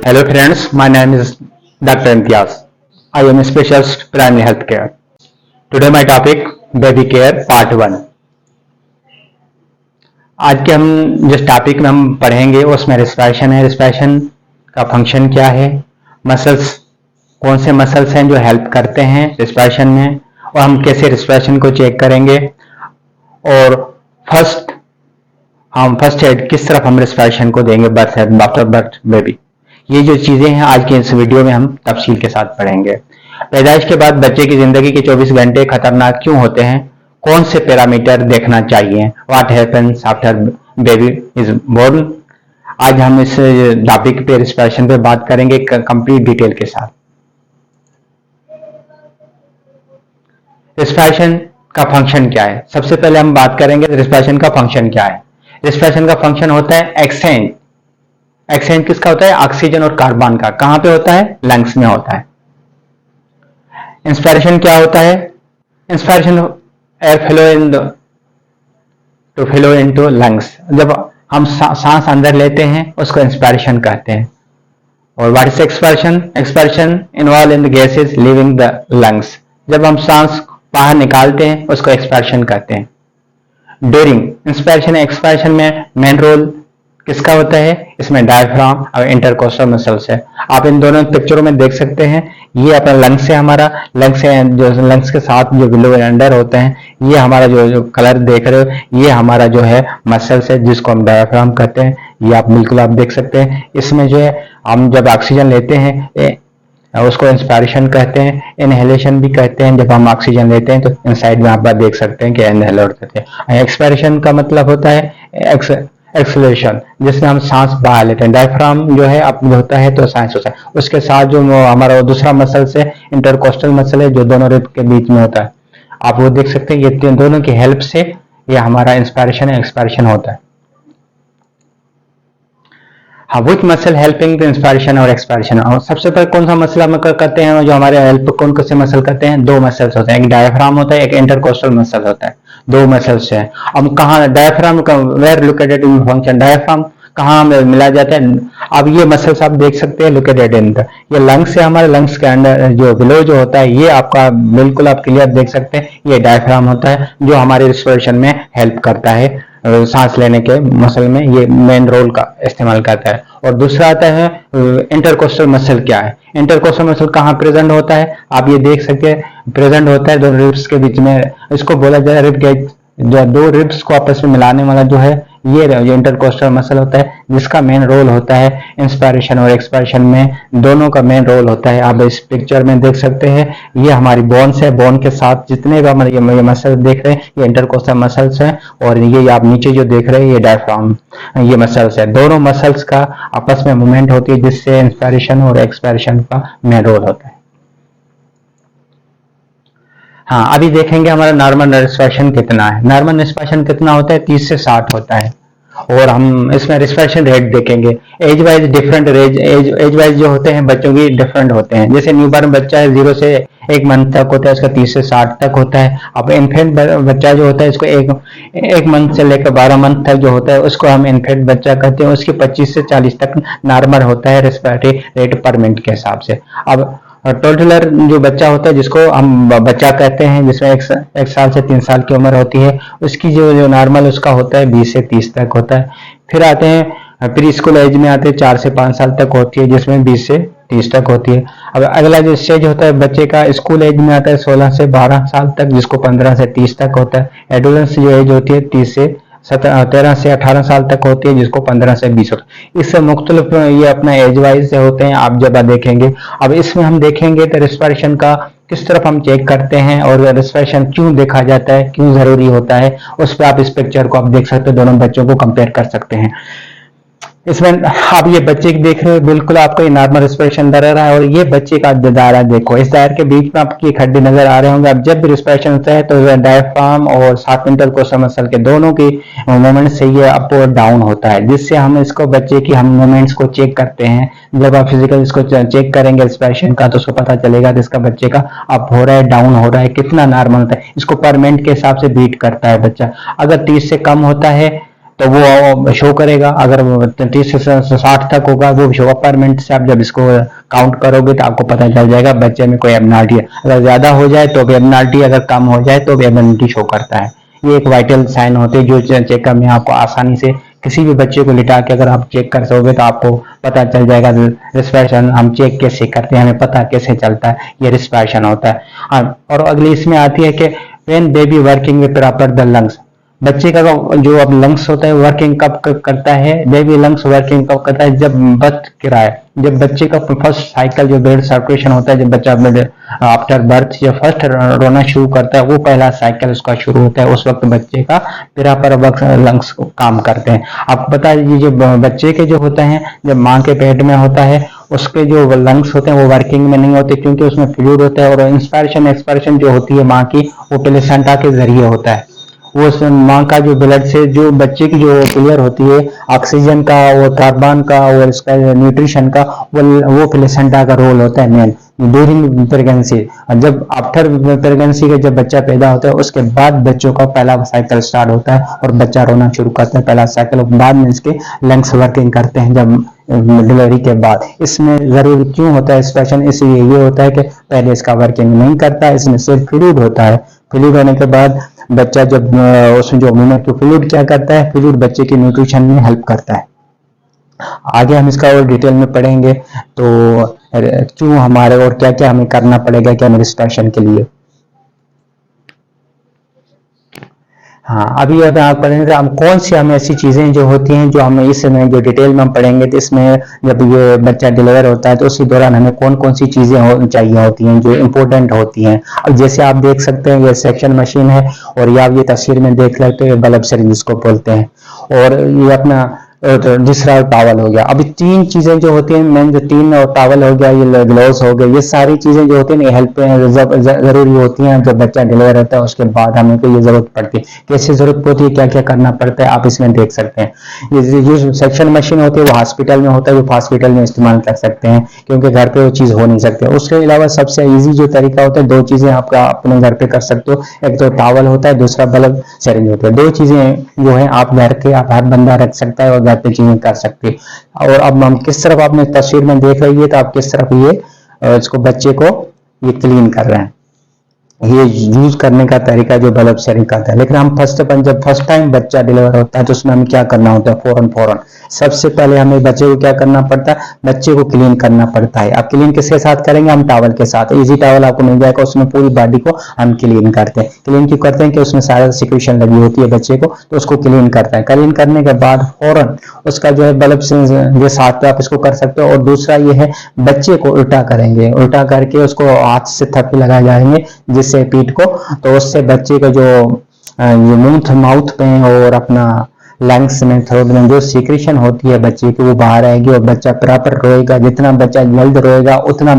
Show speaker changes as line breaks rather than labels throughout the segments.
Hello friends, my name is Dr. Imtiaz. I am a specialist primary health care. Today my topic baby care part 1. आज के हम जिस topic में हम पढ़ेंगे उसमें रिस्पिरेशन है। रिस्पिरेशन का फंक्शन क्या है, मसल्स कौन से मसल्स हैं जो हेल्प करते हैं रिस्पिरेशन में, और हम कैसे रिस्पिरेशन को चेक करेंगे, और फर्स्ट एड किस तरफ हम रिस्पिरेशन को देंगे बर्थ आफ्टर बर्थ बेबी। ये जो चीजें हैं आज की इस वीडियो में हम तफसील के साथ पढ़ेंगे। पैदाइश के बाद बच्चे की जिंदगी के 24 घंटे खतरनाक क्यों होते हैं, कौन से पैरामीटर देखना चाहिए, what happens after baby is born. आज हम इस टॉपिक पे रिस्पिरेशन पे बात करेंगे कंप्लीट डिटेल के साथ। रिस्पिरेशन का फंक्शन क्या है, सबसे पहले हम बात करेंगे रिस्पिरेशन का फंक्शन क्या है। रिस्पिरेशन का फंक्शन होता है एक्सचेंज। एक्सचेंज किसका होता है, ऑक्सीजन और कार्बन का। कहां पे होता है, लंग्स में होता है। इंस्पिरेशन क्या होता है, inspiration air flow into lungs. जब हम सांस अंदर लेते हैं उसको इंस्पिरेशन कहते हैं। और what is expiration, expiration involve in the gases living the lungs. जब हम सांस बाहर निकालते हैं उसको एक्सपिरेशन कहते हैं। ड्यूरिंग इंस्पिरेशन एक्सपिरेशन में मेन रोल किसका होता है, इसमें डायफ्राम और इंटरकोस्टल मसल्स है। आप इन दोनों पिक्चरों में देख सकते हैं, ये अपना लंग्स है, हमारा लंग्स है, जो लंग्स के साथ जो बिलो अंडर होते हैं, ये हमारा जो कलर देख रहे हो ये हमारा जो है मसल्स है जिसको हम डायफ्राम कहते हैं। ये आप बिल्कुल आप देख सकते हैं। इसमें जो है हम जब ऑक्सीजन लेते हैं उसको इंस्पिरेशन कहते हैं, इनहेलेशन भी कहते हैं। जब हम ऑक्सीजन लेते हैं तो इनसाइड में आप देख सकते हैं कि इनहेलर कहते हैं। एक्सपिरेशन का मतलब होता है एक्सलेशन, जिसमें हम सांस बाहर लेते हैं। डायफ्राम जो है अपने होता है तो सांस होता है, उसके साथ जो हमारा दूसरा मसल है इंटरकोस्टल मसल है जो दोनों रिब के बीच में होता है। आप वो देख सकते हैं, ये दोनों की हेल्प से ये हमारा इंस्पिरेशन एक्सपिरेशन होता है। हाँ, which muscle helping the inspiration और एक्सपिरेशन। और सबसे पहले कौन सा मसल हम करते हैं जो हमारे हेल्प कौन से मसल करते हैं, दो मसल्स होते हैं, एक डायफ्राम होता है, एक इंटरकोस्टल मसल होता है। दो मसल्स हैं। अब कहाँ डायफ्राम का where located in function, diaphragm कहाँ मिला जाता है। अब ये मसल्स आप देख सकते हैं लोकेटेड इन द, ये लंग्स है, हमारे लंग्स के अंदर जो बिलो जो होता है ये आपका बिल्कुल आप क्लियर देख सकते हैं, ये डायफ्राम होता है जो हमारे रिस्पिरेशन में हेल्प करता है। सांस लेने के मसल में ये मेन रोल का इस्तेमाल करता है। और दूसरा आता है इंटरकोस्टल मसल। क्या है इंटरकोस्टल मसल, कहाँ प्रेजेंट होता है, आप ये देख सकते हैं प्रेजेंट होता है दो रिब्स के बीच में। इसको बोला जाता है रिब गेज, जो दो रिब्स को आपस में मिलाने वाला जो है ये इंटरकोस्टल मसल होता है, जिसका मेन रोल होता है इंस्पिरेशन और एक्सपिरेशन में, दोनों का मेन रोल होता है। आप इस पिक्चर में देख सकते हैं ये हमारी बोन्स है, बोन के साथ जितने भी ये मसल देख रहे हैं ये इंटरकोस्टल मसल्स हैं, और ये आप नीचे जो देख रहे हैं ये डायफ्राम ये मसल्स है। दोनों मसल्स का आपस में मूवमेंट होती है जिससे इंस्पिरेशन और एक्सपिरेशन का मेन रोल होता है। हाँ, अभी देखेंगे हमारा नॉर्मल रिस्पिरेशन कितना है। नॉर्मल रिस्पिरेशन कितना होता है, 30 से 60 होता है। और हम इसमें रिस्पिरेशन रेट देखेंगे age wise different. Age wise जो होते हैं बच्चों की डिफरेंट होते हैं। जैसे न्यूबॉर्न बच्चा है 0 से 1 मंथ तक होता है, उसका 30 से 60 तक होता है। अब इन्फेंट बच्चा जो होता है इसको एक मंथ से लेकर 12 मंथ तक जो होता है उसको हम इन्फेंट बच्चा कहते हैं। उसकी 25 से 40 तक नॉर्मल होता है रिस्पिरेटरी रेट पर मिनट के हिसाब से। अब टोटलर जो बच्चा होता है जिसको हम बच्चा कहते हैं, जिसमें 1 साल से 3 साल की उम्र होती है, उसकी जो नॉर्मल उसका होता है 20 से 30 तक होता है। फिर आते हैं प्री स्कूल एज में आते हैं 4 से 5 साल तक होती है, जिसमें 20 से 30 तक होती है। अब अगला जो स्टेज होता है बच्चे का स्कूल एज में आता है 16 से 12 साल तक, जिसको 15 से 30 तक होता है। एडोलेंस जो एज होती है 13 से 18 साल तक होती है, जिसको 15 से 20 होता है। इससे मुख्तलिफ ये अपना एज वाइज से होते हैं, आप जब देखेंगे। अब इसमें हम देखेंगे तो रिस्पिरेशन का किस तरफ हम चेक करते हैं और रिस्पिरेशन क्यों देखा जाता है, क्यों जरूरी होता है, उस पर आप इस पिक्चर को आप देख सकते हो, दोनों बच्चों को कंपेयर कर सकते हैं। इसमें आप ये बच्चे की देख रहे हो, बिल्कुल आपको ये नॉर्मल रिस्पिरेशन नजर आ रहा है, और ये बच्चे का दायरा देखो, इस दायरे के बीच में आपकी एक हड्डी नजर आ रहे होंगे। अब जब भी रिस्पिरेशन होता है तो डायफ्राम और साथ इंटरकोस्टल मसल के दोनों की मूवमेंट से ये अप और डाउन होता है, जिससे हम इसको बच्चे की हम मूवमेंट्स को चेक करते हैं। जब आप फिजिकल इसको चेक करेंगे रिस्पिरेशन का तो उसको पता चलेगा कि इसका बच्चे का अप हो रहा है, डाउन हो रहा है, कितना नॉर्मल होता है। इसको पर मिनट के हिसाब से बीट करता है बच्चा। अगर 30 से कम होता है तो वो शो करेगा। अगर 30 से 60 तक होगा वो शो पर मिनट से आप जब इसको काउंट करोगे तो आपको पता चल जाएगा बच्चे में कोई एबनॉर्मलिटी है। अगर ज्यादा हो जाए तो भी एबनॉर्मलिटी, अगर कम हो जाए तो भी एबनॉर्मलिटी शो करता है। ये एक वाइटल साइन होते हैं जो चेकअप में आपको आसानी से किसी भी बच्चे को लिटा के अगर आप चेक कर सकोगे तो आपको पता चल जाएगा। रिस्पिरेशन हम चेक कैसे करते हैं, हमें पता कैसे चलता है, ये रिस्पिरेशन होता है। और अगली इसमें आती है कि when baby working with proper the lungs, बच्चे का जो अब लंग्स होता है वर्किंग कब करता है, बेबी लंग्स वर्किंग कब करता है, जब बर्थ गिरा है, जब बच्चे का फर्स्ट साइकिल जो ब्लड सर्कुलेशन होता है, जब बच्चा आफ्टर बर्थ जब फर्स्ट रोना शुरू करता है वो पहला साइकिल उसका शुरू होता है, उस वक्त बच्चे का प्रॉपर वक्त लंग्स काम करते हैं। आपको पता है ये जो बच्चे के जो होते हैं जब माँ के पेट में होता है उसके जो लंग्स होते हैं वो वर्किंग में नहीं होते क्योंकि उसमें फ्लूइड होता है, और इंस्पायरेशन एक्सपायरेशन जो होती है माँ की वो प्लेसेंटा के जरिए होता है। वो माँ का जो ब्लड से जो बच्चे की जो क्लियर होती है ऑक्सीजन का और कार्बन का और इसका न्यूट्रिशन का वो प्लेसेंटा का रोल होता है मेन ड्यूरिंग प्रेगनेंसी। जब आफ्टर प्रेगनेंसी के जब बच्चा पैदा होता है उसके बाद बच्चों का पहला साइकिल स्टार्ट होता है और बच्चा रोना शुरू करता है, पहला साइकिल। बाद में इसके लंग्स वर्किंग करते हैं जब डिलीवरी के बाद। इसमें जरूर क्यों होता है स्पेशल, इसलिए ये होता है कि पहले इसका वर्किंग नहीं करता, इसमें सिर्फ फ्लूइड होता है। फ्लूइड होने के बाद बच्चा जब उसमें जो अमीनो तो फ्लूइड क्या करता है, फ्लूइड बच्चे की न्यूट्रिशन में हेल्प करता है। आगे हम इसका और डिटेल में पढ़ेंगे तो क्यों हमारे और क्या क्या हमें करना पड़ेगा क्या हमारे रिस्पिरेशन के लिए। हाँ, अभी अगर आप पढ़ेंगे हम कौन सी हमें ऐसी चीजें जो होती हैं जो हमें इसमें जो डिटेल में हम पढ़ेंगे तो इसमें जब ये बच्चा डिलीवर होता है तो उसी दौरान हमें कौन कौन सी चीजें चाहिए होती हैं जो इम्पोर्टेंट होती हैं। अब जैसे आप देख सकते हैं ये सेक्शन मशीन है और ये आप ये तस्वीर में देख लेते हैं बल्ब सिरिंज जिसको बोलते हैं, और ये अपना दूसरा टावल हो गया। अभी तीन चीजें जो होती हैं मेन, जो तीन टावल हो गया, ये ग्लोव्स हो गए, ये सारी चीजें जो होती हैं हेल्प जरूरी होती हैं जब बच्चा डिलीवर होता है उसके बाद हमें को ये जरूरत पड़ती है। कैसे जरूरत होती है, क्या क्या करना पड़ता है आप इसमें देख सकते हैं। ये जो सेक्शन मशीन होती है वो हॉस्पिटल में होता है, वो हॉस्पिटल में इस्तेमाल कर सकते हैं क्योंकि घर पे वो चीज हो नहीं सकती। उसके अलावा सबसे ईजी जो तरीका होता है दो चीजें आप अपने घर पे कर सकते हो, एक तो टावल होता है, दूसरा बल्ब सिरिंज होता है। दो चीजें जो है आप घर के आप हर बंदा रख सकता है और पे चीजें कर सकते हैं। और अब हम किस तरफ आपने तस्वीर में देख रही है तो आप किस तरफ ये इसको बच्चे को ये क्लीन कर रहे हैं, ये यूज करने का तरीका जो बल्ब शेयरिंग करता है। लेकिन हम जब फर्स्ट टाइम बच्चा डिलीवर होता है तो उसमें हमें क्या करना होता है, फौरन सबसे पहले हमें बच्चे को क्या करना पड़ता है, बच्चे को क्लीन करना पड़ता है। आप क्लीन किसके साथ करेंगे, हम टॉवल के साथ। इजी टॉवल आपको मिल जाएगा, उसमें पूरी बॉडी को हम क्लीन करते हैं। क्लीन क्यों करते हैं कि उसमें सारा सिक्रेशन लगी होती है बच्चे को, तो उसको क्लीन करते हैं। क्लीन करने के बाद फौरन उसका जो है बल्ब के साथ आप इसको कर सकते हो। और दूसरा ये है बच्चे को उल्टा करेंगे, उल्टा करके उसको हाथ से थप्पे लगाए जाएंगे जिससे पीठ को, तो उससे बच्चे का जो माउथ में और अपना लंग्स में थ्रोट में जो सीक्रेशन होती है बच्चे की वो बाहर आएगी और बच्चा प्रॉपर रोएगा। जितना बच्चा जल्द रोएगा उतना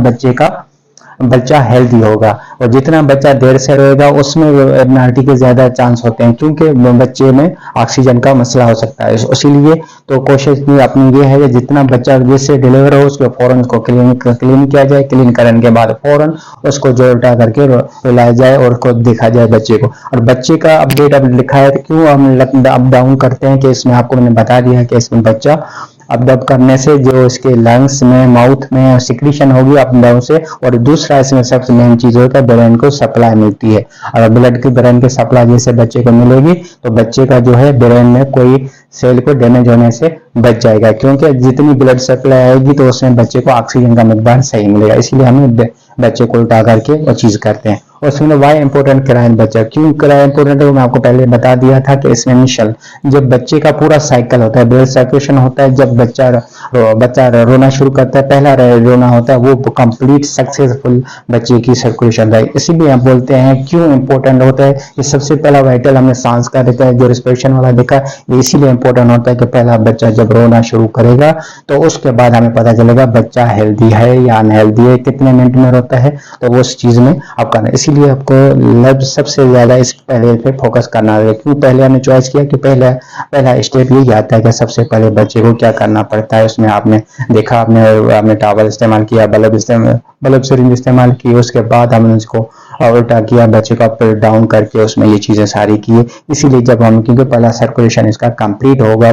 बच्चा हेल्दी होगा, और जितना बच्चा देर से रोएगा उसमें एबनॉर्मलिटी के ज्यादा चांस होते हैं क्योंकि बच्चे में ऑक्सीजन का मसला हो सकता है। इसीलिए तो कोशिश अपनी ये है कि जितना बच्चा जिससे डिलीवर हो उसको फौरन उसको क्लीन किया जाए। क्लीन करने के बाद फौरन उसको जो उल्टा करके रुलाया जाए और उसको दिखा जाए बच्चे को। और बच्चे का अपडेट अब लिखा है क्यों हम अप डाउन करते हैं कि इसमें आपको मैंने बता दिया कि इसमें बच्चा अप डाउन करने से जो इसके लंग्स में माउथ में सिक्रीशन होगी अप डाउन से। और दूसरा इसमें सबसे मेन चीज होता है ब्रेन को सप्लाई मिलती है। अगर ब्लड की ब्रेन की सप्लाई जैसे बच्चे को मिलेगी तो बच्चे का जो है ब्रेन में कोई सेल को डैमेज होने से बच जाएगा, क्योंकि जितनी ब्लड सप्लाई आएगी तो उसमें बच्चे को ऑक्सीजन का मिकदार सही मिलेगा। इसलिए हमें बच्चे को उल्टा करके वो चीज करते हैं। और इसमें वाई इंपोर्टेंट कराइन बच्चा क्यों कराया इंपोर्टेंट है मैं आपको पहले बता दिया था कि इसमें इनिशियल जब बच्चे का पूरा साइकिल होता है, ब्लड सर्कुलेशन होता है, जब बच्चा रोना शुरू करता है, पहला रोना होता है, वो कंप्लीट सक्सेसफुल बच्चे की सर्कुलेशन है। इसीलिए हम बोलते हैं क्यों इंपोर्टेंट होता है। ये सबसे पहला वाइटल हमने सांस का देखा है, जो रिस्पिरेशन वाला देखा, ये इसीलिए इंपोर्टेंट होता है कि पहला बच्चा जब रोना शुरू करेगा तो उसके बाद हमें पता चलेगा बच्चा हेल्दी है या अनहेल्दी है, कितने मिनट में रोता है, तो वो उस चीज में आप करना। इसीलिए आपको सबसे ज्यादा इस पहले पे फोकस करना है। क्यों पहले हमने चॉइस किया कि पहला स्टेप यही आता है कि सबसे पहले बच्चे को क्या करना पड़ता है। उसमें आपने देखा, आपने टॉवल इस्तेमाल किया, बल्ब सिरिंज इस्तेमाल की, उसके बाद हमने उसको और उल्टा किया, बच्चे को अप डाउन करके उसमें ये चीजें सारी किए। इसीलिए जब हम, क्योंकि पहला सर्कुलेशन इसका कंप्लीट होगा